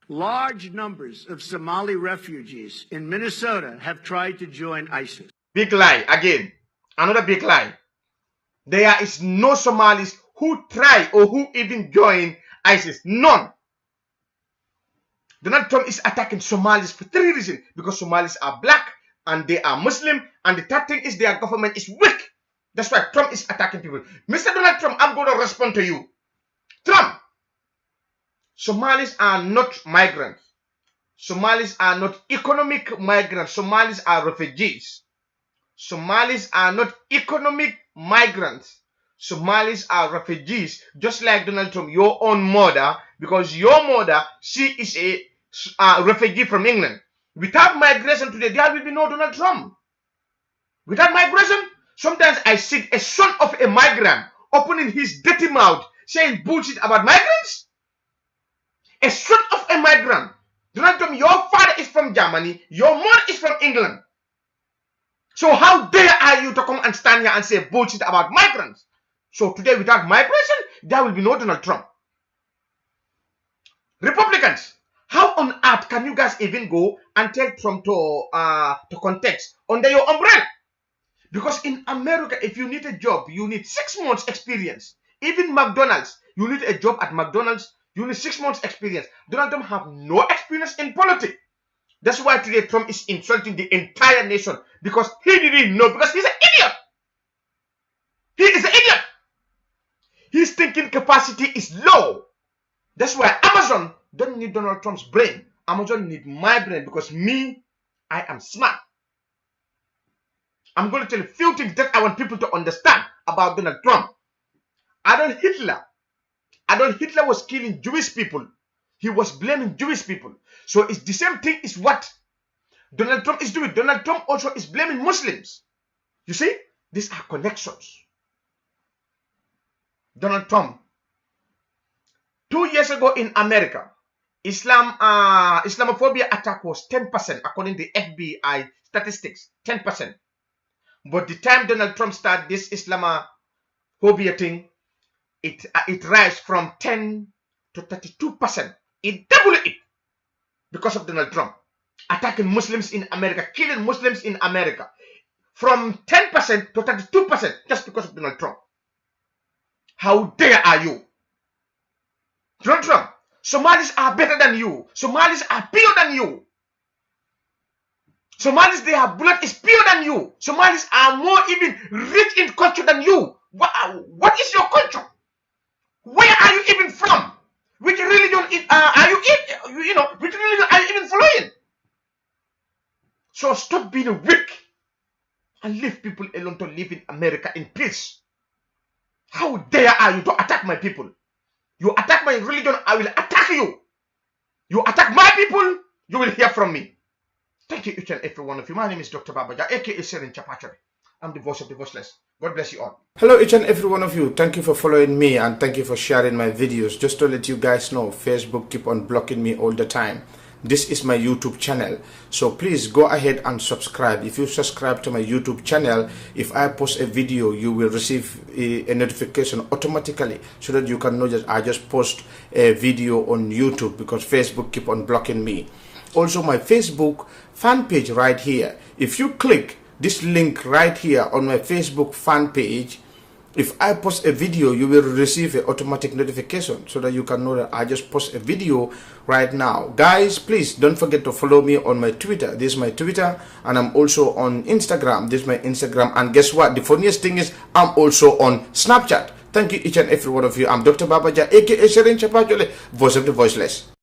Large numbers of Somali refugees in Minnesota have tried to join ISIS. Big lie again. Another big lie. There is no Somalis who try or who even join ISIS. None. Donald Trump is attacking Somalis for 3 reasons. Because Somalis are black and they are Muslim, and the third thing is their government is weak. That's why Trump is attacking people. Mr. Donald Trump, I'm going to respond to you. Trump, Somalis are not migrants. Somalis are not economic migrants. Somalis are refugees. Somalis are not economic migrants. Somalis are refugees, just like Donald Trump, your own mother, because your mother, she is a refugee from England. Without migration today, there will be no Donald Trump. Without migration, sometimes I see a son of a migrant opening his dirty mouth, saying bullshit about migrants. A son of a migrant. Donald Trump, your father is from Germany, your mother is from England. So how dare are you to come and stand here and say bullshit about migrants? So today, without migration, there will be no Donald Trump. Republicans, how on earth can you guys even go and tell Trump to contest under your umbrella? Because in America, if you need a job, you need 6 months experience. Even McDonald's, you need a job at McDonald's, you need 6 months experience. Donald Trump have no experience in politics. That's why today Trump is insulting the entire nation, because he didn't know, because he's an idiot. He is an idiot. His thinking capacity is low. That's why Amazon don't need Donald Trump's brain. Amazon need my brain, because me, I am smart. I'm going to tell you a few things that I want people to understand about Donald Trump. Adolf Hitler was killing Jewish people. He was blaming Jewish people. So it's the same thing is what Donald Trump is doing. Donald Trump also is blaming Muslims. You see, these are connections. Donald Trump, 2 years ago in America, Islamophobia attack was 10% according to the FBI statistics, 10%. But the time Donald Trump started this Islamophobia thing, it rise from 10 to 32%. It doubled it because of Donald Trump attacking Muslims in America, killing Muslims in America, from 10% to 32% just because of Donald Trump. How dare are you? Donald Trump, Somalis are better than you. Somalis are pure than you. Somalis, their blood is pure than you. Somalis are more even rich in culture than you. What is your culture? Where are you even from? Which religion are you in? You know, which religion are you even following? So stop being weak and leave people alone to live in America in peace. How dare are you to attack my people? You attack my religion, I will attack you. You attack my people, you will hear from me. Thank you each and every one of you. My name is Dr. Babaja, aka Serin Chapachari. I'm the voice of the voiceless. God bless you all. Hello each and every one of you. Thank you for following me and thank you for sharing my videos. Just to let you guys know, Facebook keep on blocking me all the time. This is my YouTube channel, so please go ahead and subscribe. If you subscribe to my YouTube channel, if I post a video, you will receive a notification automatically, so that you can know that I just post a video on YouTube, because Facebook keep on blocking me. Also, my Facebook fan page right here, if you click this link right here on my Facebook fan page, if I post a video, you will receive an automatic notification, so that you can know that I just post a video right now. Guys, please don't forget to follow me on my Twitter. This is my Twitter, and I'm also on Instagram. This is my Instagram, and guess what? The funniest thing is I'm also on Snapchat. Thank you each and every one of you. I'm Dr. Babaja, aka Serin Chapachole, voice of the voiceless.